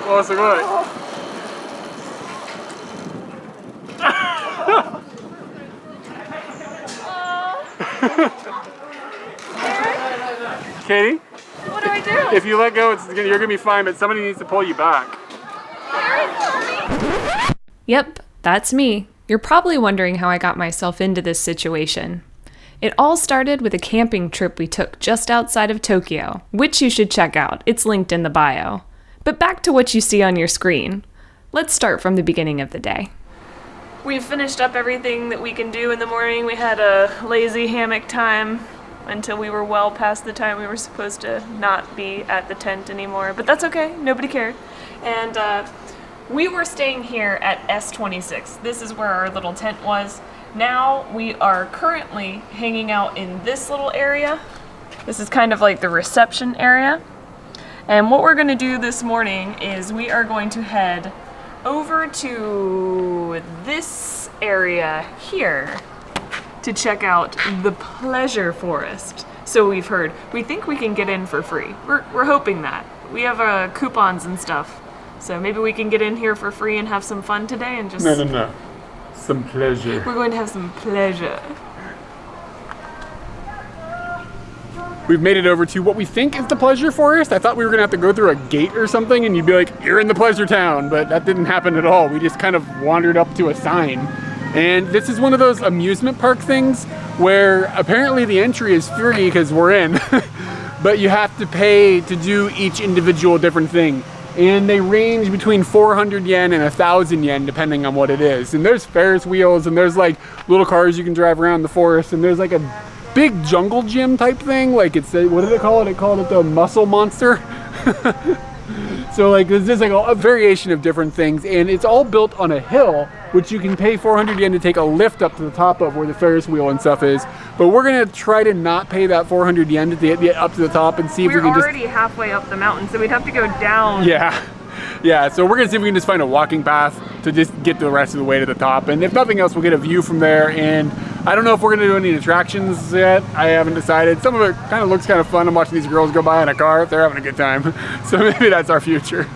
おー、すごい。Katie? What do I do? If you let go, you're gonna be fine, but somebody needs to pull you back. Yep, that's me. You're probably wondering how I got myself into this situation. It all started with a camping trip we took just outside of Tokyo, which you should check out. It's linked in the bio. But back to what you see on your screen. Let's start from the beginning of the day. We've finished up everything that we can do in the morning. We had a lazy hammock time until we were well past the time we were supposed to not be at the tent anymore. But that's okay, nobody cared. And we were staying here at S26. This is where our little tent was. Now we are currently hanging out in this little area. This is kind of like the reception area. And what we're gonna do this morning is we are going to head over to this area here to check out the pleasure forest. So we've heard. We think we can get in for free. We're hoping that. We have coupons and stuff. So maybe we can get in here for free and have some fun today and just... No. Some pleasure. We're going to have some pleasure. We've made it over to what we think is the pleasure forest. I thought we were gonna have to go through a gate or something and you'd be like, you're in the pleasure town, but that didn't happen at all. We just kind of wandered up to a sign. And this is one of those amusement park things where apparently the entry is free because we're in, but you have to pay to do each individual different thing. And they range between 400 yen and 1,000 yen depending on what it is. And there's Ferris wheels and there's like little cars you can drive around the forest and there's like a big jungle gym type thing. Like it's, what did they call it? They called it the muscle monster. So like there's just like a variation of different things and it's all built on a hill, which you can pay 400 yen to take a lift up to the top of where the Ferris wheel and stuff is. But we're gonna try to not pay that 400 yen to get up to the top and see if we can just... We're already halfway up the mountain, so we'd have to go down. Yeah, so we're gonna see if we can just find a walking path to just get the rest of the way to the top. And if nothing else, we'll get a view from there. And I don't know if we're gonna do any attractions yet. I haven't decided. Some of it kind of looks kind of fun. I'm watching these girls go by in a car. They're having a good time. So maybe that's our future.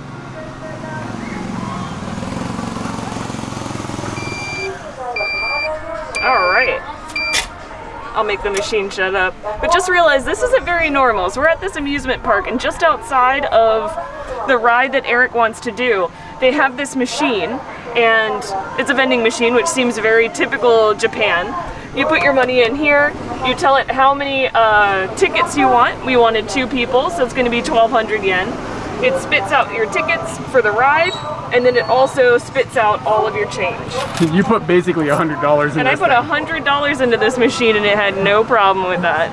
All right. I'll make the machine shut up. But just realize this isn't very normal. So we're at this amusement park and just outside of the ride that Eric wants to do, they have this machine and it's a vending machine, which seems very typical Japan. You put your money in here, you tell it how many tickets you want. We wanted 2 people, so it's gonna be 1,200 yen. It spits out your tickets for the ride, and then it also spits out all of your change. You put basically $100 in. And I put $100 into this machine and it had no problem with that.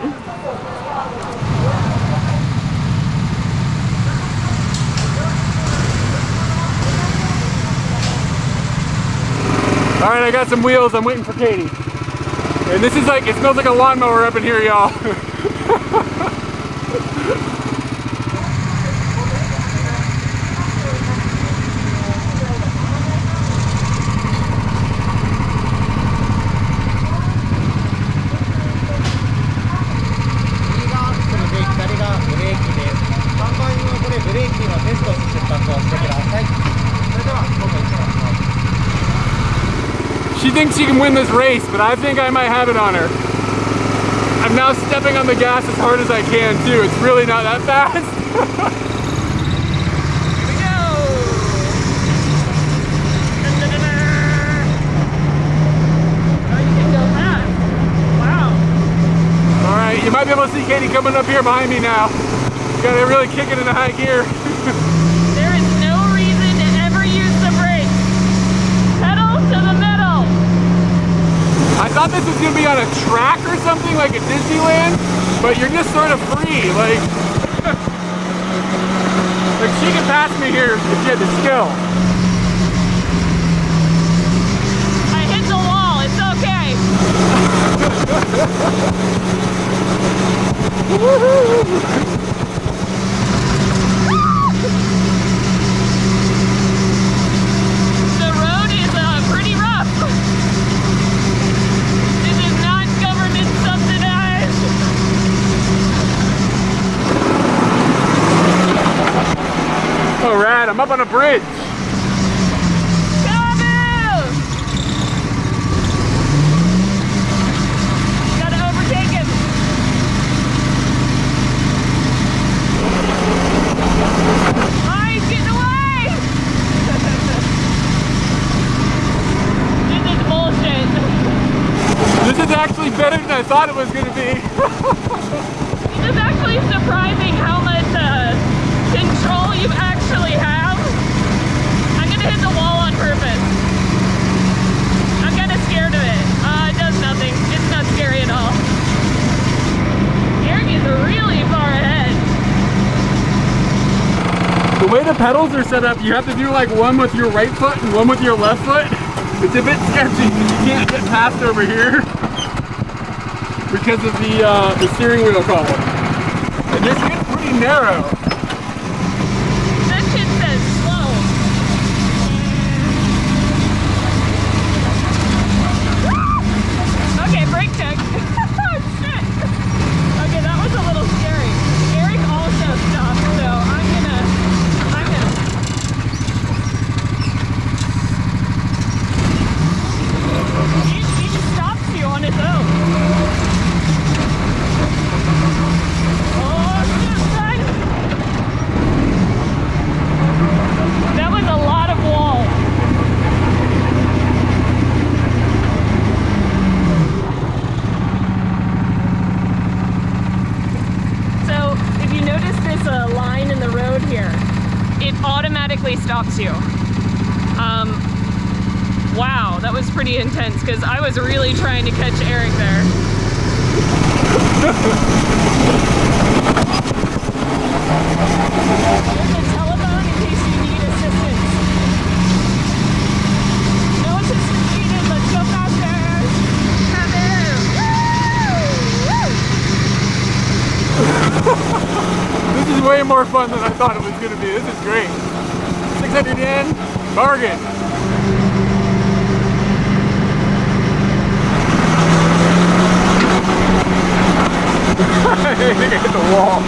All right, I got some wheels. I'm waiting for Katie. And this is like, it smells like a lawnmower up in here, y'all. She thinks she can win this race, but I think I might have it on her. I'm now stepping on the gas as hard as I can too. It's really not that fast. Here we go! Oh, you can go fast. Wow. All right, you might be able to see Katie coming up here behind me now. You gotta really kick it into high gear. There is no reason to ever use the brakes. Pedal to the metal. I thought this was gonna be on a track or something like at Disneyland, but you're just sort of free. Like she can pass me here if she had the skill. I hit the wall, it's okay. The road is pretty rough. This is not government subsidized. Oh, rad. I'm I'm up on a bridge. Gotta overtake him. Oh, he's getting away. This is bullshit. This is actually better than I thought it was gonna be. It's actually surprising how much control you actually have. I'm gonna hit the wall on purpose. I'm kind of scared of it. It does nothing. It's not scary at all. Eric is really far ahead. The way the pedals are set up, you have to do like one with your right foot and one with your left foot. It's a bit sketchy because you can't get past over here because of the steering wheel column. And this gets pretty narrow. That shit says slow. Okay, brake check. Shit. Okay, that was a little scary. Eric also stopped, so I'm gonna. He just stops you on his own. Oh, shit, son. That was a lot of wall. So, if you notice this line in the road here, it automatically stops you. Wow, that was pretty intense because I was really trying to catch Eric there. There's a telephone in case you need assistance. No assistance needed, let's go faster. Come here. Woo! This is way more fun than I thought it was going to be. This is great. 600 yen, bargain. I think I hit the wall.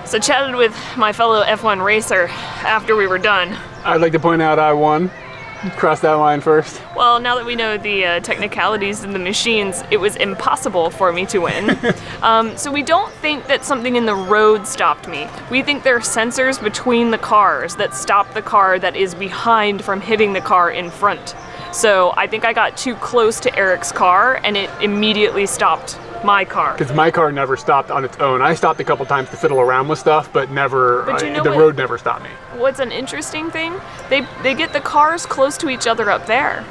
So chatted with my fellow F1 racer after we were done. I'd like to point out I won. Cross that line first. Well, now that we know the technicalities in the machines, it was impossible for me to win. So we don't think that something in the road stopped me. We think there are sensors between the cars that stop the car that is behind from hitting the car in front. So I think I got too close to Eric's car and it immediately stopped my car. Because my car never stopped on its own. I stopped a couple times to fiddle around with stuff, but never, But you know the what- road never stopped me. What's an interesting thing? They get the cars close to each other up there.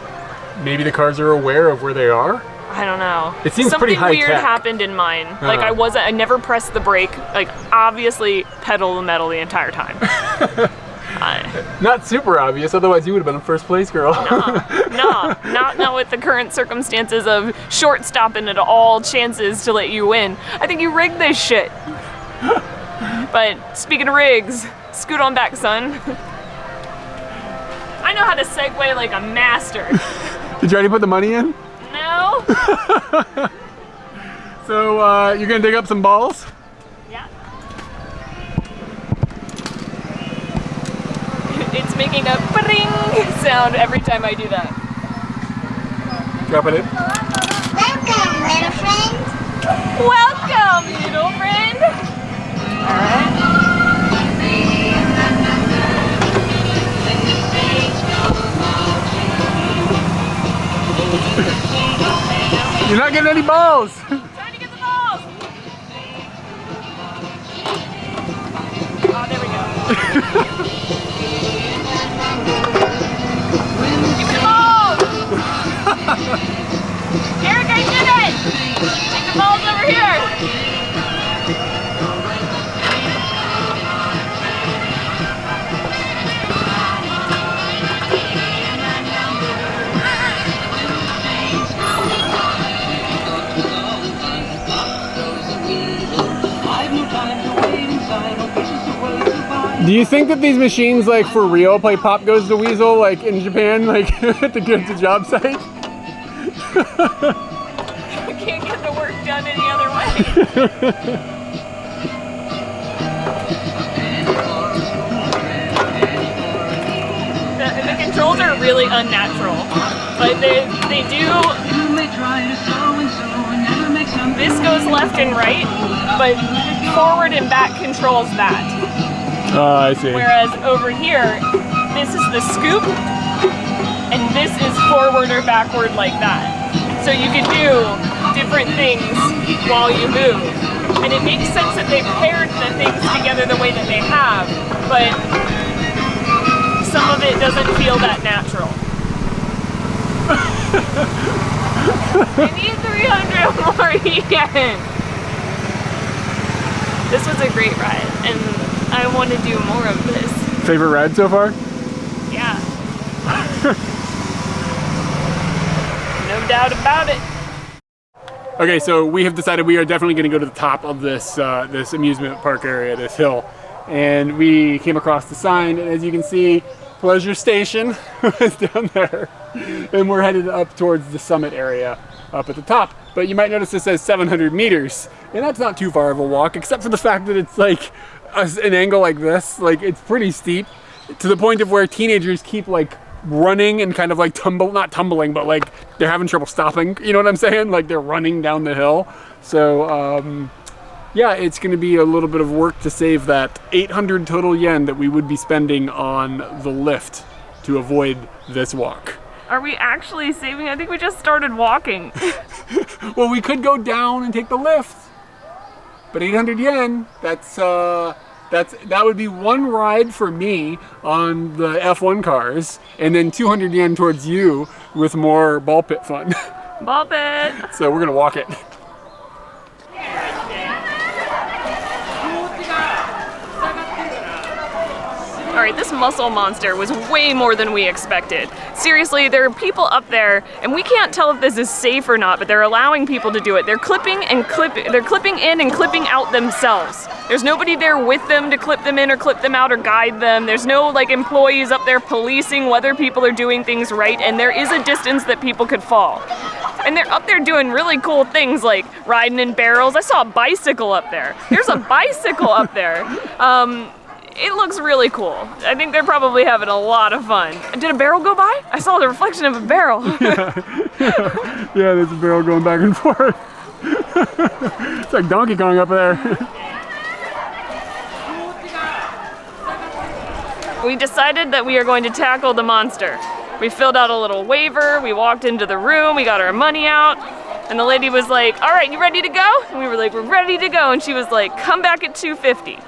Maybe the cars are aware of where they are? I don't know. It seems Something pretty high weird tech. happened in mine. Like I never pressed the brake. Like obviously pedal the metal the entire time. Not super obvious, otherwise you would have been in first place, girl. No, not with the current circumstances of short stopping at all chances to let you win. I think you rigged this shit. But speaking of rigs, scoot on back, son. I know how to segue like a master. Did you already put the money in? No? So you're gonna dig up some balls? Yeah. It's making a pring sound every time I do that. Drop it in. Welcome, little friend. Welcome, little friend. All right. You're not getting any balls. Trying to get the balls. Oh, there we go. Give me the balls. Eric, I did it. Take the balls over here. Do you think that these machines, like for real, play Pop Goes the Weasel, like in Japan, like to get to job site? Can't get the work done any other way. The controls are really unnatural, but they do. This goes left and right, but forward and back controls that. Oh, I see. Whereas over here, this is the scoop, and this is forward or backward like that. So you can do different things while you move. And it makes sense that they paired the things together the way that they have, but some of it doesn't feel that natural. I need 300 more yen. This was a great ride, and I want to do more of this. Favorite ride so far? Yeah. No doubt about it. Okay, so we have decided we are definitely going to go to the top of this this amusement park area, this hill, and we came across the sign, and as you can see, Pleasure Station is down there, and we're headed up towards the summit area up at the top. But you might notice this says 700 meters, and that's not too far of a walk, except for the fact that it's like an angle like this. Like, it's pretty steep to the point of where teenagers keep like running and kind of like not tumbling, but like they're having trouble stopping. You know what I'm saying? Like they're running down the hill. So yeah, it's going to be a little bit of work to save that 800 total yen that we would be spending on the lift to avoid this walk. Are we actually saving? I think we just started walking. Well, we could go down and take the lift, but 800 yen, that would be one ride for me on the F1 cars, and then 200 yen towards you with more ball pit fun. Ball pit. So we're gonna walk it. All right, this muscle monster was way more than we expected. Seriously, there are people up there, and we can't tell if this is safe or not, but they're allowing people to do it. They're clipping in and clipping out themselves. There's nobody there with them to clip them in or clip them out or guide them. There's no like employees up there policing whether people are doing things right, and there is a distance that people could fall. And they're up there doing really cool things like riding in barrels. I saw a bicycle up there. There's a bicycle up there. It looks really cool. I think they're probably having a lot of fun. Did a barrel go by? I saw the reflection of a barrel. Yeah, there's a barrel going back and forth. It's like Donkey Kong up there. We decided that we are going to tackle the monster. We filled out a little waiver, we walked into the room, we got our money out, and the lady was like, all right, you ready to go? And we were like, we're ready to go. And she was like, come back at 2:50.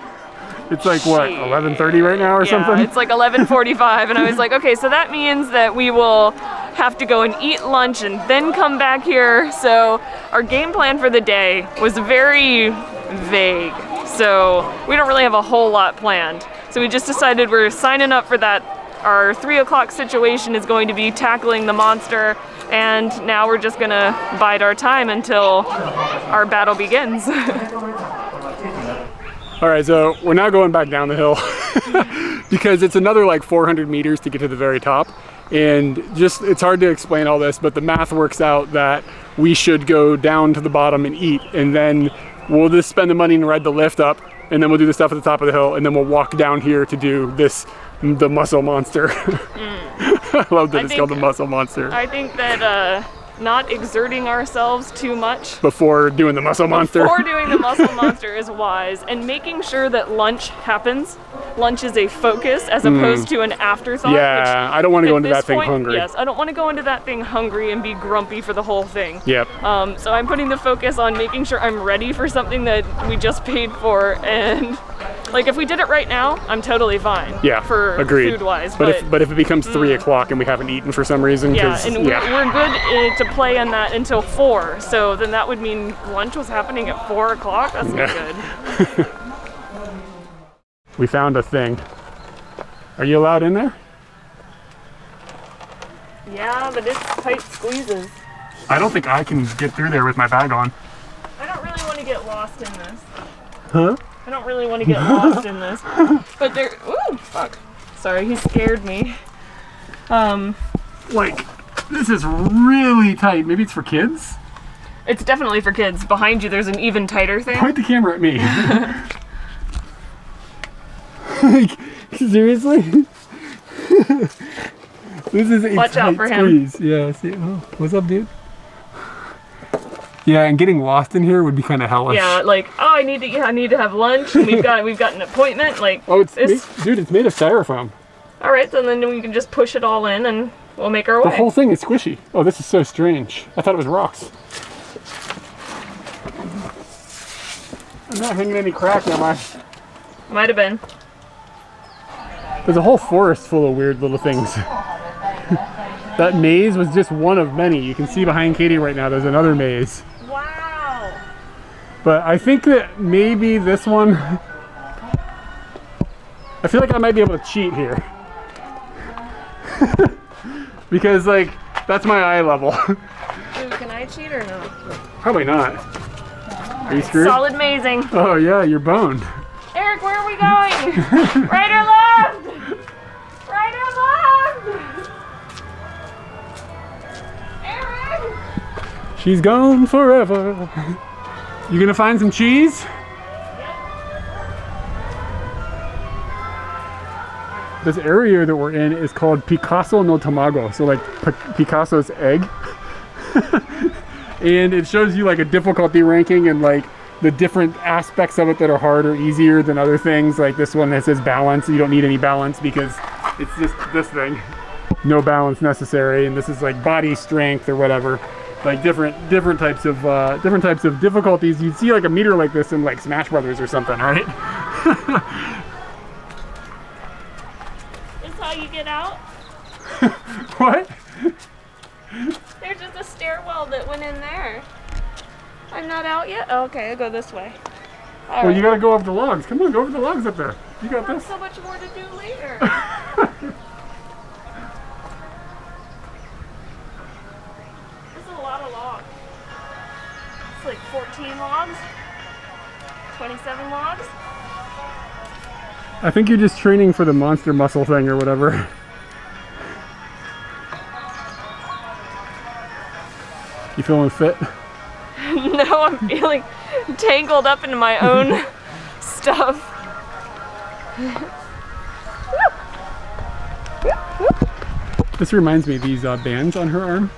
It's like, what, 11:30 right now or something? Yeah, it's like 11:45, and I was like, okay, so that means that we will have to go and eat lunch and then come back here. So our game plan for the day was very vague. So we don't really have a whole lot planned. So we just decided we're signing up for that. Our 3 o'clock situation is going to be tackling the monster, and now we're just gonna bide our time until our battle begins. All right, so we're now going back down the hill because it's another like 400 meters to get to the very top. And just, it's hard to explain all this, but the math works out that we should go down to the bottom and eat, and then we'll just spend the money and ride the lift up, and then we'll do the stuff at the top of the hill, and then we'll walk down here to do this, the muscle monster. I love that it's called the muscle monster. I think that not exerting ourselves too much before doing the muscle monster. Before doing the muscle monster is wise, and making sure that lunch happens. Lunch is a focus as opposed to an afterthought. Yeah, I don't want to go into that thing hungry. Yes, I don't want to go into that thing hungry and be grumpy for the whole thing. Yep. So I'm putting the focus on making sure I'm ready for something that we just paid for, and like if we did it right now, I'm totally fine. Yeah, for agreed. Food-wise. But if it becomes 3 o'clock and we haven't eaten for some reason, yeah, and we're good to play on that until 4. So then that would mean lunch was happening at 4 o'clock. That's not good. We found a thing. Are you allowed in there? Yeah, but it's tight squeezes. I don't think I can get through there with my bag on. I don't really want to get lost in this. Huh? I don't really want to get lost in this. But ooh, fuck. Sorry, he scared me. Like, This is really tight. Maybe it's for kids? It's definitely for kids. Behind you, there's an even tighter thing. Point the camera at me. Like, seriously? This is a Watch out for squeeze. Him. Yeah, see, oh, what's up, dude? Yeah, and getting lost in here would be kind of hellish. Yeah, like, oh, I need to have lunch, and we've got an appointment. Like, oh, dude, it's made of styrofoam. All right, so then we can just push it all in, and we'll make our way. The whole thing is squishy. Oh, this is so strange. I thought it was rocks. I'm not hanging any crack, am I? Might have been. There's a whole forest full of weird little things. That maze was just one of many. You can see behind Katie right now, there's another maze. Wow. But I think that maybe this one, I feel like I might be able to cheat here. Because, like, that's my eye level. Ooh, can I cheat or no? Probably not. Are you screwed? Solid mazing. Oh yeah, you're boned. Eric, where are we going? Right or left? Right or left? Eric! She's gone forever. You gonna find some cheese? This area that we're in is called Picasso no Tamago, so like Picasso's egg. And it shows you like a difficulty ranking and like the different aspects of it that are harder, easier than other things. Like this one that says balance, you don't need any balance because it's just this thing. No balance necessary, and this is like body strength or whatever. Like different types of difficulties. You'd see like a meter like this in like Smash Brothers or something, right? This how you get out? What? There's just a stairwell that went in there. I'm not out yet? Oh, okay, I'll go this way. All Well, right. you gotta go over the logs. Come on, go over the logs up there. You got There's this. so much more to do later. This is a lot of logs. It's like 14 logs, 27 logs. I think you're just training for the monster muscle thing or whatever. You feeling fit? No, I'm feeling tangled up in my own stuff. This reminds me of these bands on her arm.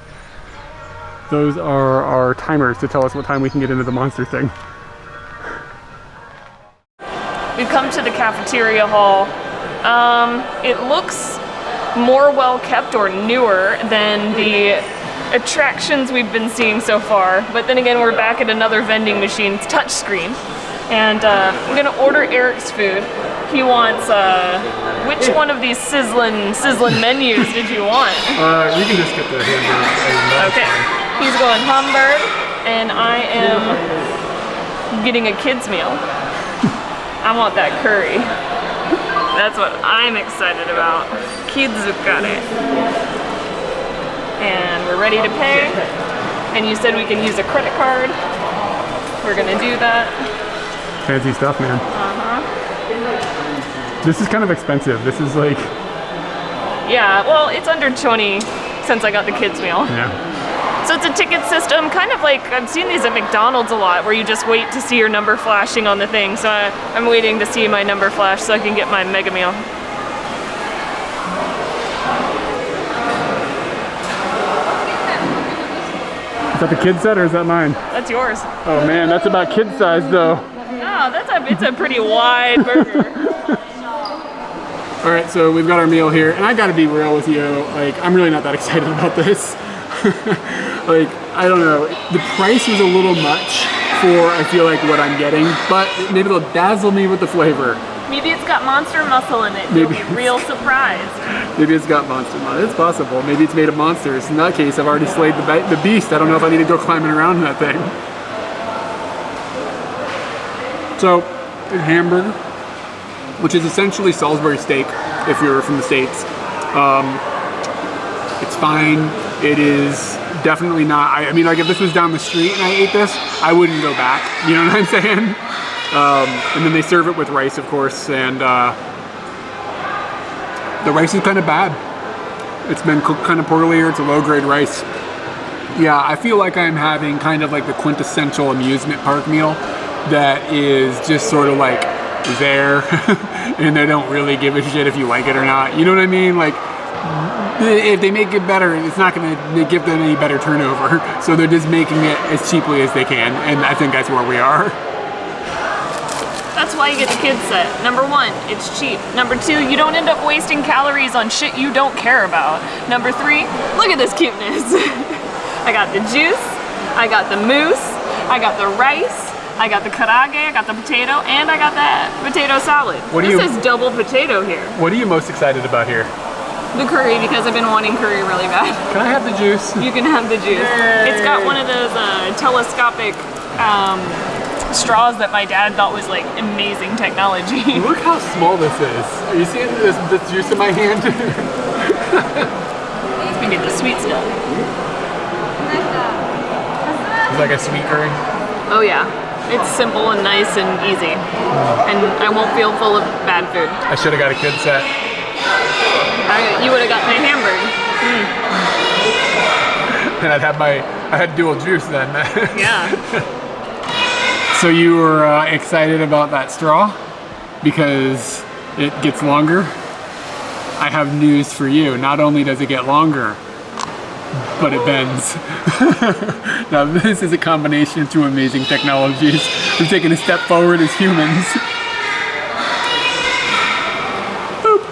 Those are our timers to tell us what time we can get into the monster thing. We've come to the cafeteria hall. It looks more well kept or newer than the attractions we've been seeing so far, but then again we're back at another vending machine. It's touchscreen, and I'm gonna order Eric's food. He wants which one of these sizzling menus did you want? You can just get the hamburger. Okay, he's going Hamburg, and I am getting a kids meal. I want that curry. That's what I'm excited about. Kids got it. And we're ready to pay. And you said we can use a credit card. We're gonna do that. Fancy stuff, man. Uh-huh. This is kind of expensive. This is like... Yeah, well, it's under 20 since I got the kids meal. Yeah. So it's a ticket system, kind of like, I've seen these at McDonald's a lot, where you just wait to see your number flashing on the thing. So I'm waiting to see my number flash so I can get my mega meal. Is that the kid set or is that mine? That's yours. Oh man, that's about kid size though. No, it's a pretty wide burger. All right, so we've got our meal here, and I gotta be real with you, like, I'm really not that excited about this. Like, I don't know, the price was a little much for, I feel like, what I'm getting, but maybe it'll dazzle me with the flavor. Maybe it's got monster muscle in it. You'll be real surprised. Maybe it's got monster muscle. It's possible. Maybe it's made of monsters. In that case, I've already slayed the beast. I don't know if I need to go climbing around in that thing. So, a hamburger, which is essentially Salisbury steak, if you're from the States. It's fine. It is definitely not, I mean, like if this was down the street and I ate this, I wouldn't go back. You know what I'm saying? And then they serve it with rice, of course, and the rice is kind of bad. It's been cooked kind of poorly, or it's a low-grade rice. Yeah, I feel like I'm having kind of like the quintessential amusement park meal that is just sort of like there, and they don't really give a shit if you like it or not. You know what I mean? Like, if they make it better, it's not going to give them any better turnover. So they're just making it as cheaply as they can, and I think that's where we are. That's why you get the kids set. Number one, it's cheap. Number two, you don't end up wasting calories on shit you don't care about. Number three, look at this cuteness. I got the juice, I got the mousse, I got the rice, I got the karage, I got the potato, and I got that potato salad. This is double potato here. What are you most excited about here? The curry, because I've been wanting curry really bad. Can I have the juice? You can have the juice. Yay. It's got one of those telescopic straws that my dad thought was like amazing technology. Look how small this is. Are you seeing this juice in my hand? We get the sweet stuff. It's like a sweet curry. Oh yeah. It's simple and nice and easy. And I won't feel full of bad food. I should have got a kid set. You would have got my hamburger. And I had dual juice then. Yeah. So you were excited about that straw because it gets longer? I have news for you. Not only does it get longer, but it bends. Now this is a combination of two amazing technologies. We've taken a step forward as humans. Boop.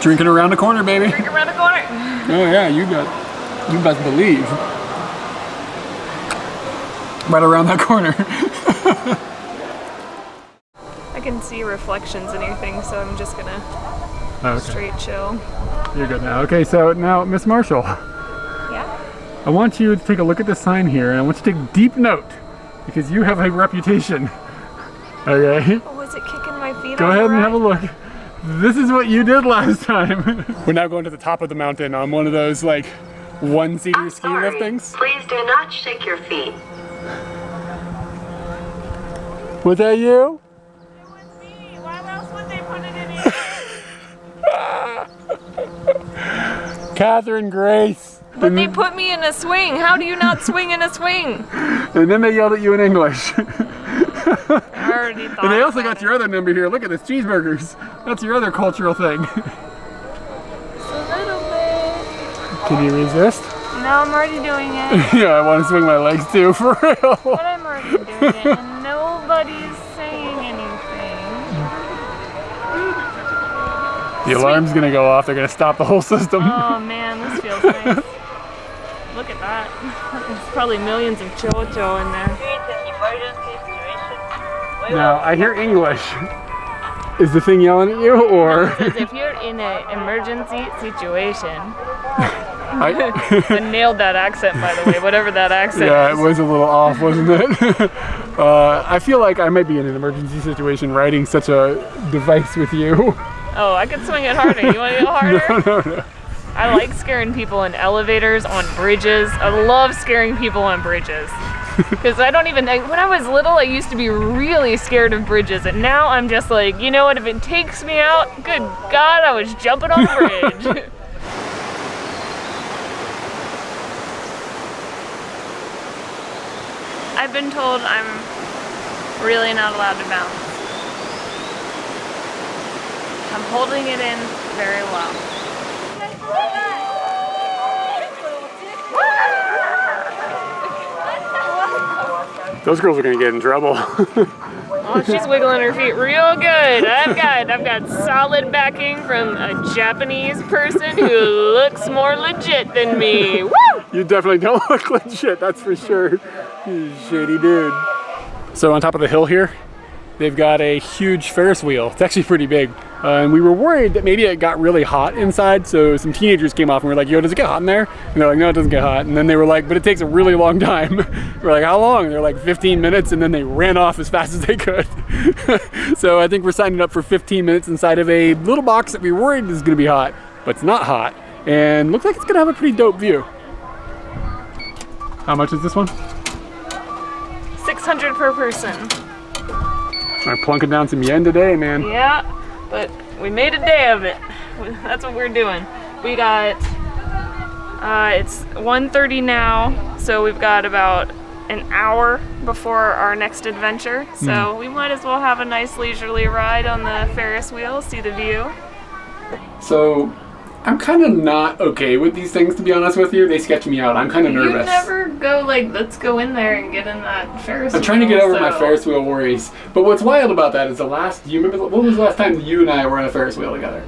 Drinking around the corner, baby. Drink around the corner. Oh yeah, you best believe. Right around that corner. I can see reflections in your thing, so I'm just gonna straight chill. You're good now. Okay, so now, Miss Marshall. Yeah? I want you to take a look at the sign here, and I want you to take deep note, because you have a reputation. Okay? Oh, was it kicking my feet? Go ahead and have a look. This is what you did last time. We're now going to the top of the mountain on one of those, like, one-seater ski lift things. Please do not shake your feet. Was that you? It was me. Why else would they put it in here? Catherine Grace. But they put me in a swing. How do you not swing in a swing? And then they yelled at you in English. I already thought. And they also got your other number here. Look at this, cheeseburgers. That's your other cultural thing. Just a little bit. Can you resist? No, I'm already doing it. Yeah, I want to swing my legs too, for real. But I'm already doing it, and nobody's saying anything. The alarm's gonna go off. They're gonna stop the whole system. Oh man, this feels nice. Look at that. There's probably millions of chocho in there. Now, I hear English. Is the thing yelling at you, or? It says if you're in an emergency situation. I nailed that accent, by the way, whatever that accent Yeah, is. it was a little off, wasn't it? I feel like I might be in an emergency situation riding such a device with you. Oh, I could swing it harder. You want to go harder? No. I like scaring people in elevators, on bridges. I love scaring people on bridges. Because when I was little, I used to be really scared of bridges. And now I'm just like, you know what, if it takes me out, good God, I was jumping on a bridge. I've been told I'm really not allowed to bounce. I'm holding it in very well. Those girls are gonna get in trouble. Oh, she's wiggling her feet real good. I've got solid backing from a Japanese person who looks more legit than me. Woo! You definitely don't look legit, that's for sure. You shady dude. So on top of the hill here, they've got a huge Ferris wheel. It's actually pretty big. And we were worried that maybe it got really hot inside, so some teenagers came off and were like, yo, does it get hot in there? And they're like, no, it doesn't get hot. And then they were like, but it takes a really long time. We're like, how long? And they're like, 15 minutes, and then they ran off as fast as they could. So I think we're signing up for 15 minutes inside of a little box that we were worried is gonna be hot, but it's not hot. And looks like it's gonna have a pretty dope view. How much is this one? $600 per person. I'm plunking down some yen today, man. Yeah, but we made a day of it. that's what we're doing. We got, it's 1:30 now, so we've got about an hour before our next adventure. So we might as well have a nice leisurely ride on the Ferris wheel, see the view. So I'm kind of not okay with these things, to be honest with you. They sketch me out. I'm kind of nervous. You never go like, let's go in there and get in that Ferris wheel. I'm trying to get over my Ferris wheel worries. But what's wild about that is do you remember, what was the last time you and I were on a Ferris wheel together?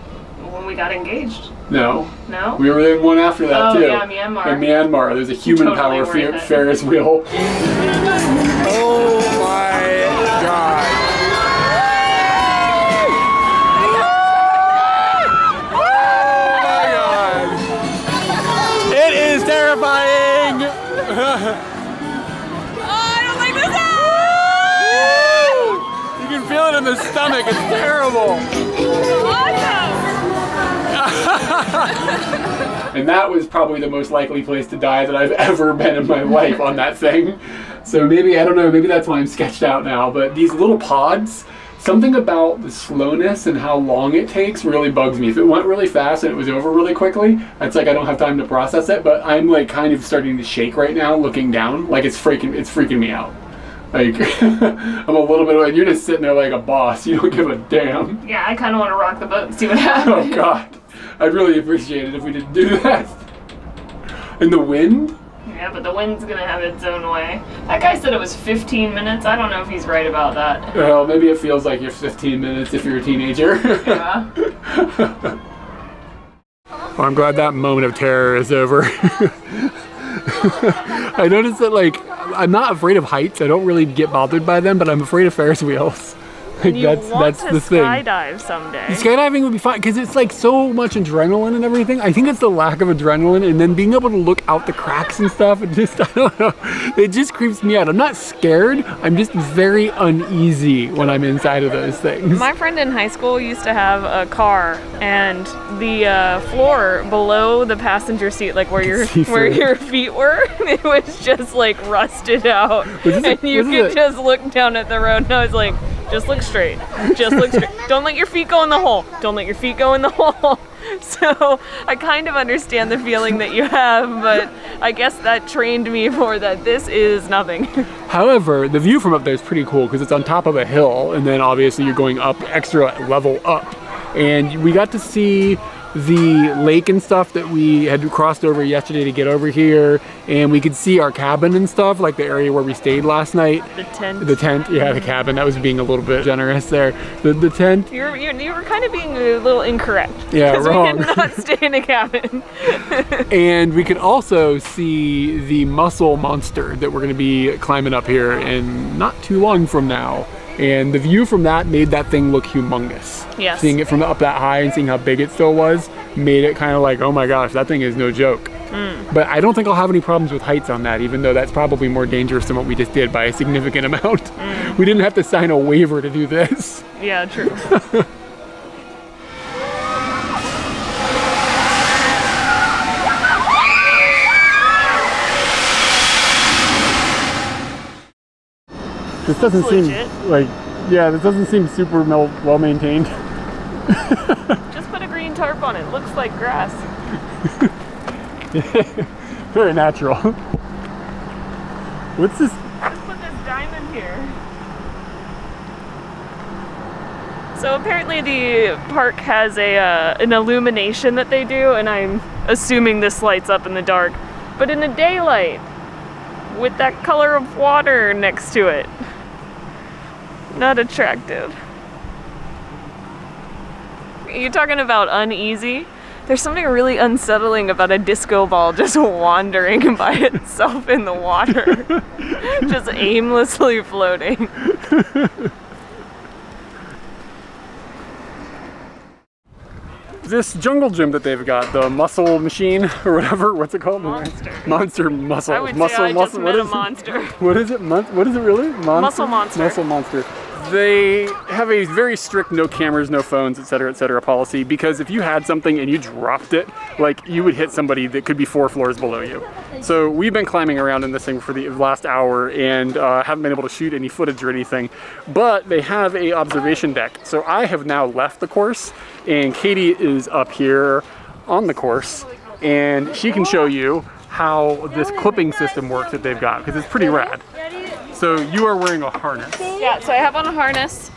When we got engaged. No. No? We were in one after that too. Oh yeah, Myanmar. In Myanmar, there's a human Totally power worth it. Ferris wheel. Oh my god. It is terrifying! I don't like this! You can feel it in the stomach, it's terrible! And that was probably the most likely place to die that I've ever been in my life on that thing. So maybe, I don't know, maybe that's why I'm sketched out now, but these little pods, something about the slowness and how long it takes really bugs me. If it went really fast and it was over really quickly, it's like I don't have time to process it, but I'm like kind of starting to shake right now looking down. Like it's freaking me out. Like, I'm a little bit, you're just sitting there like a boss. You don't give a damn. Yeah, I kind of want to rock the boat and see what happens. Oh God. I'd really appreciate it if we didn't do that. And the wind? Yeah, but the wind's gonna have its own way. That guy said it was 15 minutes. I don't know if he's right about that. Well, maybe it feels like you're 15 minutes if you're a teenager. Yeah. Well, I'm glad that moment of terror is over. I noticed that, like, I'm not afraid of heights. I don't really get bothered by them, but I'm afraid of Ferris wheels. Like, that's the thing. Skydive someday. Skydiving would be fun because it's like so much adrenaline and everything. I think it's the lack of adrenaline and then being able to look out the cracks and stuff. It just, I don't know, it just creeps me out. I'm not scared. I'm just very uneasy when I'm inside of those things. My friend in high school used to have a car, and the floor below the passenger seat, like where your feet were, it was just like rusted out, and you could just look down at the road. And I was like, just look straight. Just look straight. Don't let your feet go in the hole. Don't let your feet go in the hole. So I kind of understand the feeling that you have, but I guess that trained me for that this is nothing. However, the view from up there is pretty cool because it's on top of a hill, and then obviously you're going up, extra level up. And we got to see the lake and stuff that we had crossed over yesterday to get over here, and we could see our cabin and stuff, like the area where we stayed last night. The tent. The tent, yeah, the cabin. That was being a little bit generous there. The tent. You were kind of being a little incorrect. Yeah, wrong. We did not stay in a cabin. And we could also see the mussel monster that we're going to be climbing up here in not too long from now. And the view from that made that thing look humongous. Yes. Seeing it from up that high and seeing how big it still was made it kind of like, oh my gosh, that thing is no joke. But I don't think I'll have any problems with heights on that, even though that's probably more dangerous than what we just did by a significant amount. We didn't have to sign a waiver to do this. Yeah, true. This doesn't seem like, yeah, this doesn't seem super well maintained. Just put a green tarp on it. Looks like grass. Very natural. What's this? Just put this diamond here. So apparently the park has an illumination that they do, and I'm assuming this lights up in the dark. But in the daylight, with that color of water next to it. Not attractive. You're talking about uneasy? There's something really unsettling about a disco ball just wandering by itself in the water. Just aimlessly floating. This jungle gym that they've got, the muscle machine or whatever, what's it called? Monster muscle. I would muscle, say I muscle. just met a monster. What is it? What is it really? Muscle monster. Muscle monster. They have a very strict no cameras, no phones, etc. policy, because if you had something and you dropped it, like, you would hit somebody that could be 4 floors below you. So we've been climbing around in this thing for the last hour and haven't been able to shoot any footage or anything, but they have a observation deck. So I have now left the course and Katie is up here on the course and she can show you how this clipping system works that they've got, because it's pretty rad. So you are wearing a harness. Yeah, so I have on a harness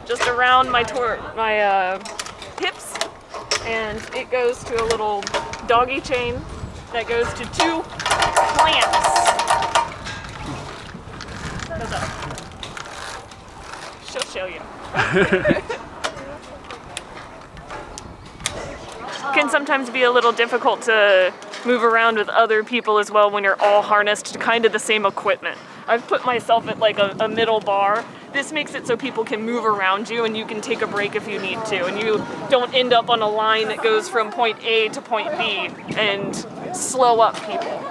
just around my hips, and it goes to a little doggy chain that goes to 2 clamps. She'll show you. Can sometimes be a little difficult to move around with other people as well when you're all harnessed to kind of the same equipment. I've put myself at like a middle bar. This makes it so people can move around you and you can take a break if you need to, and you don't end up on a line that goes from point A to point B and slow up people.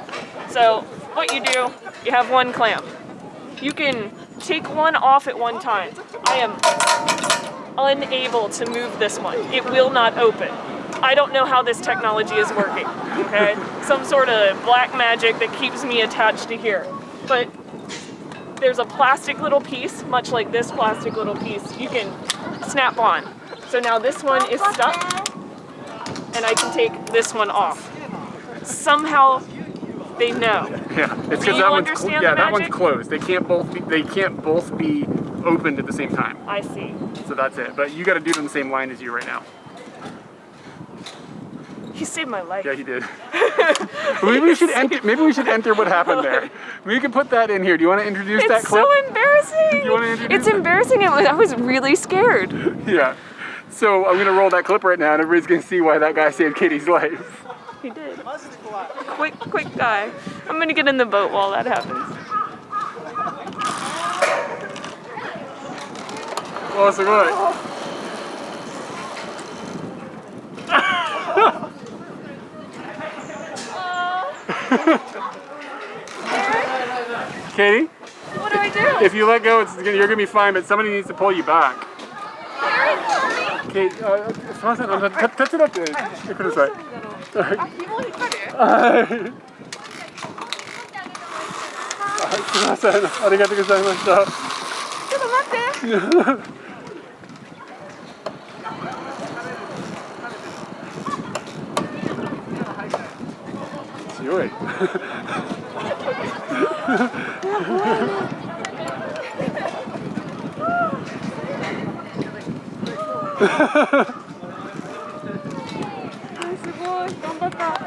So what you do, you have 1 clamp. You can take one off at one time. I am unable to move this one. It will not open. I don't know how this technology is working, okay? Some sort of black magic that keeps me attached to here. But there's a plastic little piece, much like this plastic little piece, you can snap on. So now this one is stuck, and I can take this one off. Somehow they know. Yeah, it's Do because you that understand yeah, the that one's magic? closed. They can't both be opened at the same time. I see. So that's it. But you got to do it in the same line as you right now. You saved my life. Yeah, he did. Maybe we should enter what happened there. We can put that in here. Do you want to introduce that It's clip? so embarrassing. You wanna introduce It's it? embarrassing. I was really scared. Yeah. So I'm gonna roll that clip right now, and everybody's gonna see why that guy saved Katie's life. He did. Quick guy. I'm gonna get in the boat while that happens. Oh, so good. Katie, What do I do? if you let go, you're gonna be fine, but somebody needs to pull you back. Kate, すいません、手伝ってください。すいません、ありがとうございました。ちょっと待って。強い。すごい、頑張った。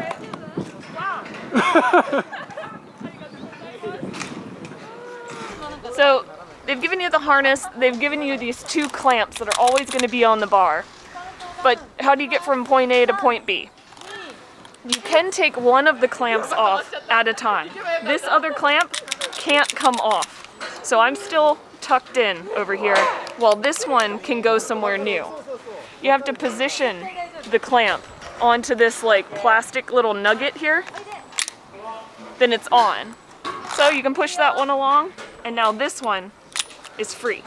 So, they've given you the harness, they've given you these 2 clamps that are always going to be on the bar. But how do you get from point A to point B? You can take one of the clamps off at a time. This other clamp can't come off. So I'm still tucked in over here while this one can go somewhere new. You have to position the clamp onto this like plastic little nugget here. Then it's on. So you can push that one along, and now this one is free.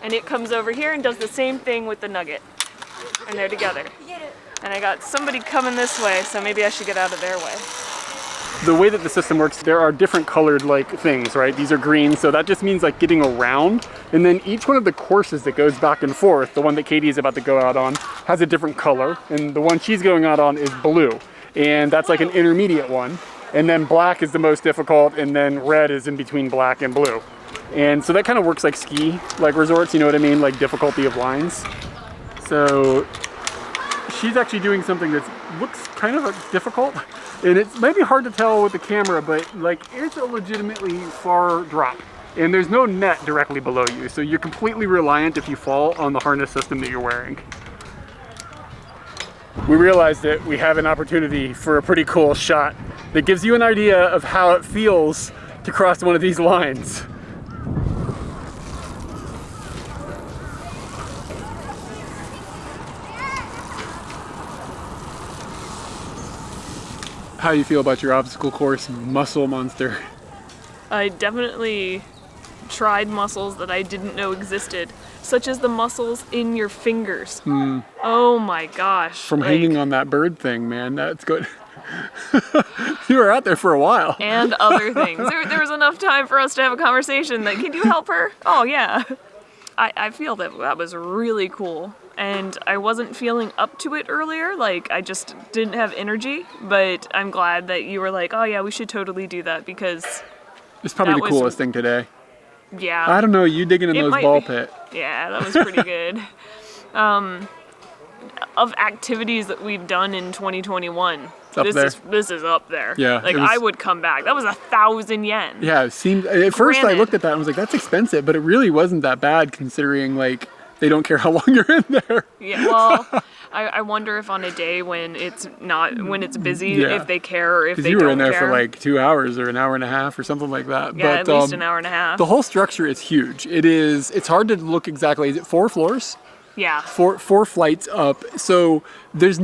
And it comes over here and does the same thing with the nugget. And they're together. And I got somebody coming this way, so maybe I should get out of their way. The way that the system works, there are different colored like things, right? These are green, so that just means like getting around. And then each one of the courses that goes back and forth, the one that Katie is about to go out on, has a different color. And the one she's going out on is blue. And that's like an intermediate one. And then black is the most difficult, and then red is in between black and blue. And so that kind of works like ski, like resorts, you know what I mean? Like difficulty of lines. So she's actually doing something that looks kind of difficult, and it might be hard to tell with the camera, but like it's a legitimately far drop, and there's no net directly below you, so you're completely reliant if you fall on the harness system that you're wearing. We realized that we have an opportunity for a pretty cool shot that gives you an idea of how it feels to cross one of these lines. How do you feel about your obstacle course muscle monster? I definitely tried muscles that I didn't know existed, such as the muscles in your fingers. Oh my gosh. From hanging on that bird thing, man, that's good. You were out there for a while. And other things. There was enough time for us to have a conversation that, can you help her? Oh, yeah. I feel that was really cool. And I wasn't feeling up to it earlier. Like, I just didn't have energy. But I'm glad that you were like, oh, yeah, we should totally do that because... It's probably the coolest thing today. Yeah. I don't know, you digging in those ball pit. Yeah, that was pretty good. Of activities that we've done in 2021, this is up there. Yeah, like I would come back. That was 1,000 yen. Yeah, it seemed at first I looked at that and was like, that's expensive, but it really wasn't that bad considering like they don't care how long you're in there. Yeah, well, I wonder if on a day when it's busy, if they care or if they don't care. Because you were in there for like 2 hours or an hour and a half or something like that. Yeah, but, at least an hour and a half. The whole structure is huge. It's hard to look exactly. Is it 4 floors? Yeah. Four flights up. So there is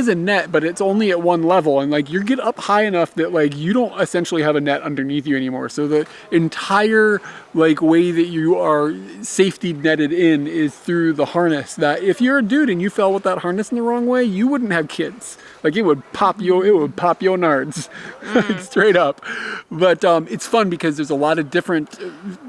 a net, but it's only at one level, and like you get up high enough that like you don't essentially have a net underneath you anymore. So the entire like way that you are safety netted in is through the harness. That if you're a dude and you fell with that harness in the wrong way, you wouldn't have kids. Like it would pop your nards, like straight up. But it's fun because there's a lot of different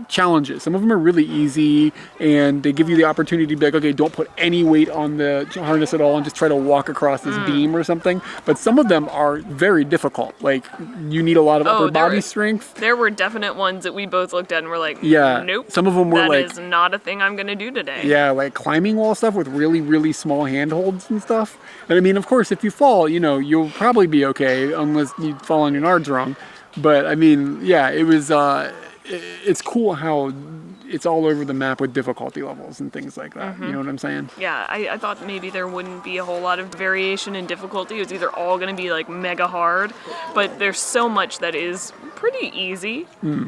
challenges. Some of them are really easy, and they give you the opportunity to be like, okay, don't put any weight on the harness at all and just try to walk across this beam or something. But some of them are very difficult. Like you need a lot of upper body strength. There were definite ones that we both looked at and were like, yeah, nope. Some of them were that is not a thing I'm going to do today. Yeah, like climbing wall stuff with really, really small handholds and stuff. And I mean, of course, if you fall, you know, you'll probably be okay unless you fall on your nards wrong. But I mean, yeah, it was, it's cool how it's all over the map with difficulty levels and things like that. You know what I'm saying? Yeah, I thought maybe there wouldn't be a whole lot of variation in difficulty. It was either all going to be like mega hard, but there's so much that is pretty easy,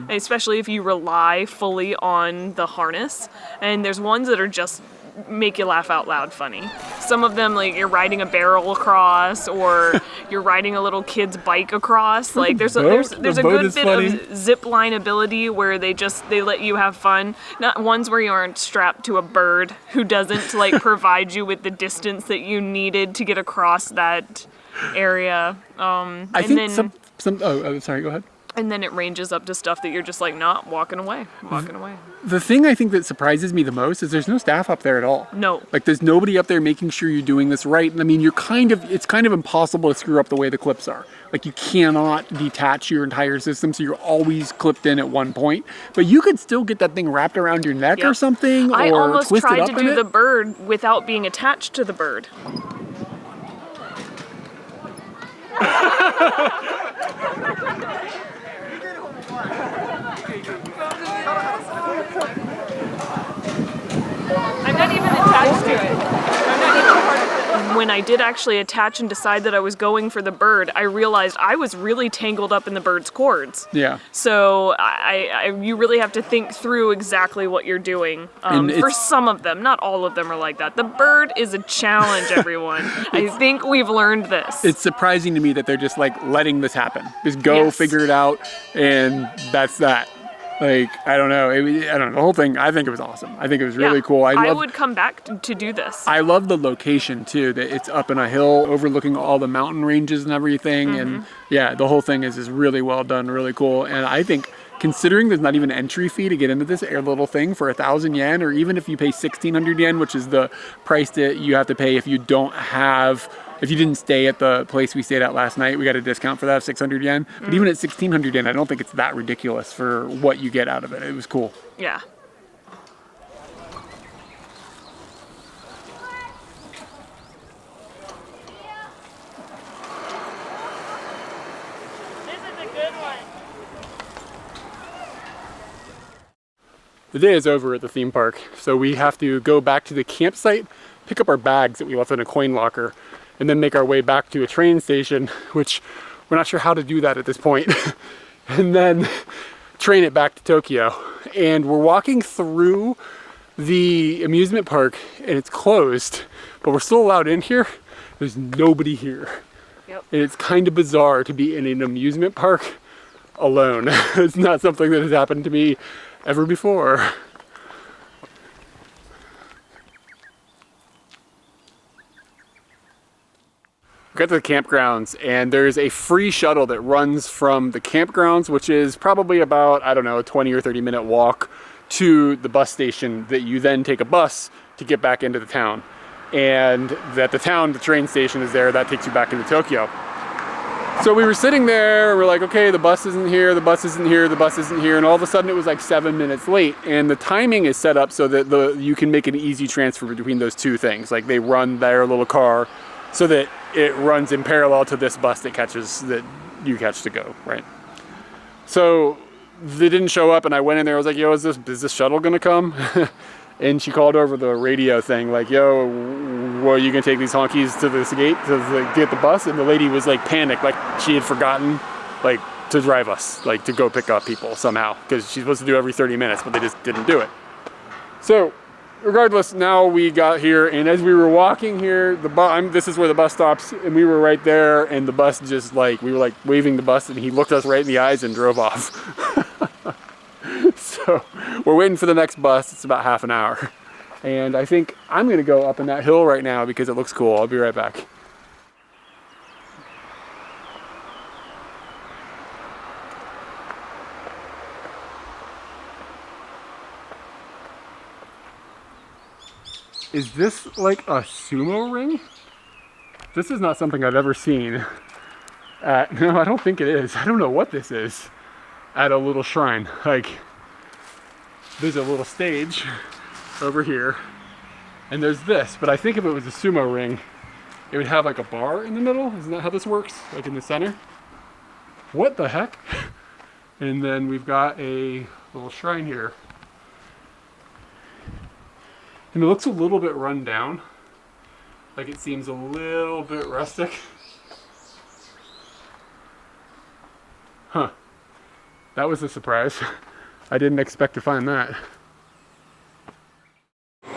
especially if you rely fully on the harness. And there's ones that are just make you laugh out loud funny. Some of them, like you're riding a barrel across, or you're riding a little kid's bike across. Like there's a good bit of zip line ability where they let you have fun. Not ones where you aren't strapped to a bird who doesn't like provide you with the distance that you needed to get across that area. I think some. Oh, sorry. Go ahead. And then it ranges up to stuff that you're just like not walking away. The thing I think that surprises me the most is there's no staff up there at all. No. Like there's nobody up there making sure you're doing this right. And I mean, it's kind of impossible to screw up the way the clips are. Like you cannot detach your entire system, so you're always clipped in at one point. But you could still get that thing wrapped around your neck or something, I or almost twisted tried up to in do it. the bird without being attached to the bird. I'm not even attached to it. I'm not even part of it. When I did actually attach and decide that I was going for the bird, I realized I was really tangled up in the bird's cords. Yeah. So you really have to think through exactly what you're doing. For some of them, not all of them are like that. The bird is a challenge, everyone. I think we've learned this. It's surprising to me that they're just like letting this happen. Just go figure it out, and that's that. Like, I don't know. The whole thing, I think it was awesome. I think it was really cool. I would come back to do this. I love the location, too, that it's up in a hill overlooking all the mountain ranges and everything. And yeah, the whole thing is really well done, really cool. And I think considering there's not even an entry fee to get into this little thing for 1,000 yen, or even if you pay 1,600 yen, which is the price that you have to pay if you didn't stay at the place we stayed at last night, we got a discount for that of 600 yen. But even at 1,600 yen, I don't think it's that ridiculous for what you get out of it. It was cool. Yeah. This is a good one. The day is over at the theme park, so we have to go back to the campsite, pick up our bags that we left in a coin locker, and then make our way back to a train station, which we're not sure how to do that at this point, and then train it back to Tokyo. And we're walking through the amusement park, and it's closed, but we're still allowed in here. There's nobody here. Yep. And it's kind of bizarre to be in an amusement park alone. It's not something that has happened to me ever before. got to the campgrounds, and there's a free shuttle that runs from the campgrounds, which is probably about, I don't know, a 20 or 30 minute walk to the bus station that you then take a bus to get back into the town. And at the town, the train station is there, that takes you back into Tokyo. So we were sitting there, we're like, okay, the bus isn't here, the bus isn't here, the bus isn't here, and all of a sudden it was like 7 minutes late, and the timing is set up so that you can make an easy transfer between those two things. Like they run their little car so that it runs in parallel to this bus that you catch to go, right? So they didn't show up, and I went in there, I was like, yo, is this shuttle gonna come? And she called over the radio thing, like, yo, well, you gonna take these honkies to this gate to get the bus? And the lady was like panicked, like she had forgotten, like, to drive us, like to go pick up people somehow, because she's supposed to do every 30 minutes, but they just didn't do it. So regardless, now we got here, and as we were walking here, this is where the bus stops, and we were right there, and the bus just like, we were like waving the bus, and he looked us right in the eyes and drove off. So we're waiting for the next bus. It's about half an hour. And I think I'm going to go up in that hill right now because it looks cool. I'll be right back. Is this like a sumo ring? This is not something I've ever seen. No, I don't think it is. I don't know what this is at a little shrine. Like, there's a little stage over here, and there's this, but I think if it was a sumo ring, it would have like a bar in the middle. Isn't that how this works? Like in the center? What the heck? And then we've got a little shrine here. And it looks a little bit run down. Like it seems a little bit rustic. Huh. That was a surprise. I didn't expect to find that.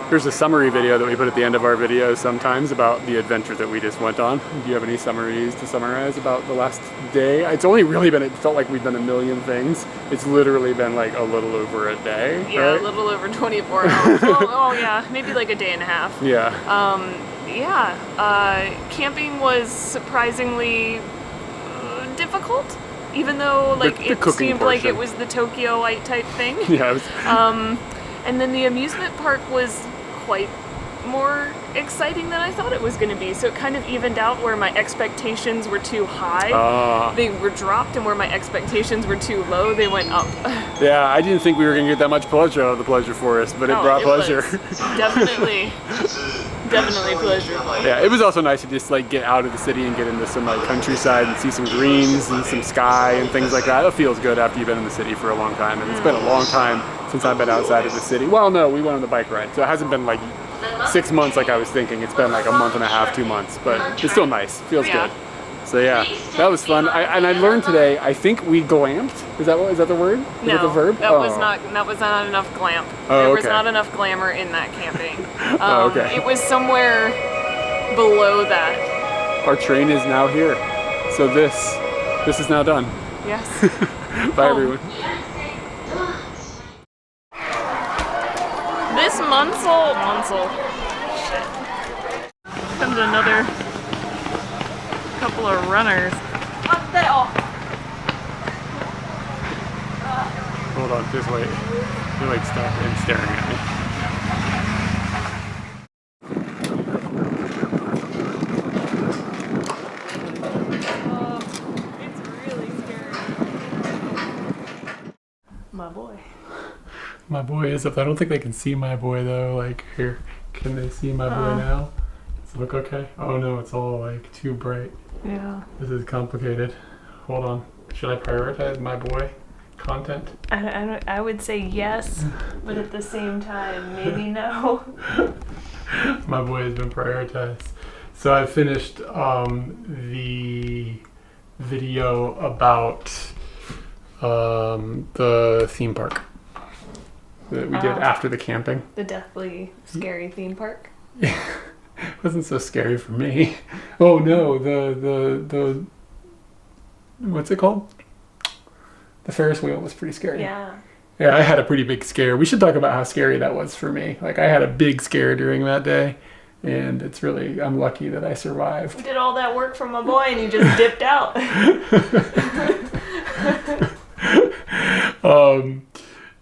Here's a summary video that we put at the end of our videos sometimes about the adventure that we just went on. Do you have any summaries to summarize about the last day? It's only really been, it felt like we've done a million things. It's literally been like a little over a day, Yeah, right? a little over 24 hours. Oh yeah, maybe like a day and a half. Yeah. Camping was surprisingly difficult, even though like The it cooking seemed like portion. it was the Tokyoite type thing. Yeah. It was, And then the amusement park was quite more exciting than I thought it was going to be. So it kind of evened out where my expectations were too high. They were dropped, and where my expectations were too low, they went up. yeah, I didn't think we were going to get that much pleasure out of the pleasure forest, but it brought pleasure. Definitely pleasure. Yeah, it was also nice to just like get out of the city and get into some like countryside and see some greens and some sky and things like that. It feels good after you've been in the city for a long time, and it's been a long time since I've been outside of the city. Well, no, we went on the bike ride, so it hasn't been like 6 months like I was thinking. It's been like a month and a half, 2 months, but it's still nice. Feels good. So yeah, that was fun. I learned today, I think we glamped. Is that the word? Is that the verb? That was not enough glamp. Oh, there was okay. not enough glamour in that camping. Okay. It was somewhere below that. Our train is now here. So this is now done. Yes. Bye everyone. This Munsell. Shit. Comes another couple of runners. Hold on, just wait. You're like stopping and staring at me. It's really scary. My boy. My boy is up. I don't think they can see my boy though. Like here, can they see my boy now? Does it look okay? Oh no, it's all like too bright. Yeah. This is complicated. Hold on. Should I prioritize my boy content? I would say yes, but at the same time, maybe no. My boy has been prioritized. So I finished the video about the theme park that we did after the camping. The deathly scary theme park. It wasn't so scary for me. Oh no, the what's it called? The Ferris wheel was pretty scary. Yeah. Yeah, I had a pretty big scare. We should talk about how scary that was for me. Like I had a big scare during that day, And it's really, I'm lucky that I survived. You did all that work for my boy and you just dipped out.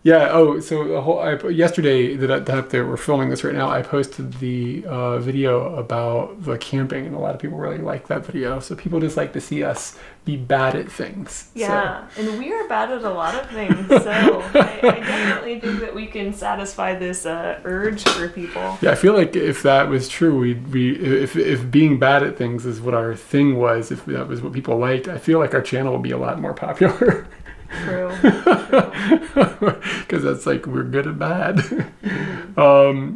Yeah. Oh, so yesterday that we're filming this right now, I posted the video about the camping, and a lot of people really like that video. So people just like to see us be bad at things. Yeah, so. And we are bad at a lot of things. So I definitely think that we can satisfy this urge for people. Yeah, I feel like if that was true, if being bad at things is what our thing was, if that was what people liked, I feel like our channel would be a lot more popular. True. Because that's like, we're good at bad.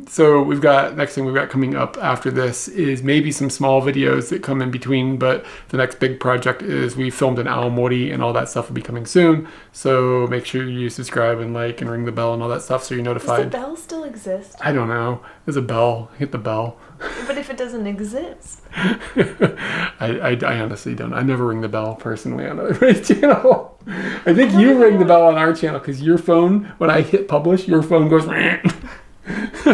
So next thing we've got coming up after this is maybe some small videos that come in between, but the next big project is we filmed an Aomori, and all that stuff will be coming soon. So make sure you subscribe and like and ring the bell and all that stuff so you're notified. Does the bell still exist? I don't know. There's a bell. Hit the bell. But if it doesn't exist? I honestly don't. I never ring the bell personally on anybody's channel. I think you ring the bell on our channel because your phone, when I hit publish, your phone goes.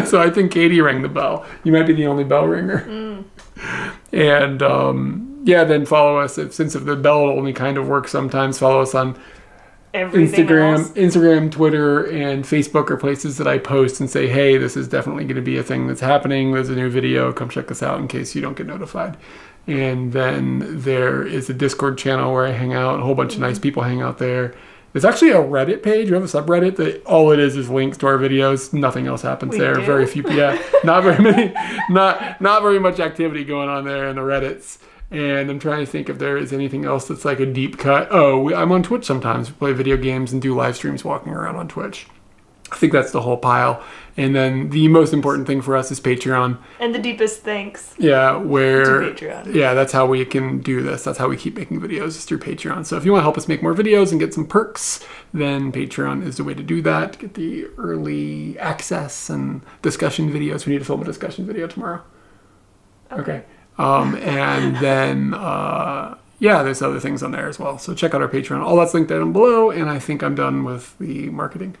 So I think Katie rang the bell. You might be the only bell ringer. And then follow us. Since the bell only kind of works sometimes, follow us on Instagram, Twitter, and Facebook are places that I post and say, hey, this is definitely going to be a thing that's happening. There's a new video. Come check us out in case you don't get notified. And then there is a Discord channel where I hang out. A whole bunch of nice people hang out there. There's actually a Reddit page. We have a subreddit that all it is links to our videos. Nothing else happens there. Do? Very few. Yeah, not very many. Not very much activity going on there in the Reddits. And I'm trying to think if there is anything else that's like a deep cut. Oh, I'm on Twitch sometimes. We play video games and do live streams walking around on Twitch. I think that's the whole pile. And then the most important thing for us is Patreon. And the deepest thanks. Yeah, to Patreon. Yeah, that's how we can do this. That's how we keep making videos, is through Patreon. So if you want to help us make more videos and get some perks, then Patreon is the way to do that. Get the early access and discussion videos. We need to film a discussion video tomorrow. Okay. And then, there's other things on there as well. So check out our Patreon. All that's linked down below. And I think I'm done with the marketing.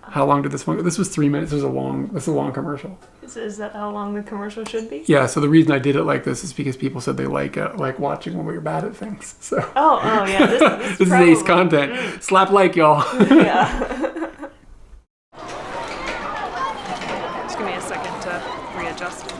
How long did this one go? This was 3 minutes. This is a long commercial. Is that how long the commercial should be? Yeah. So the reason I did it like this is because people said they like watching when we're bad at things. So. Oh yeah. This is ace content. Slap like, y'all. Yeah. Just give me a second to readjust.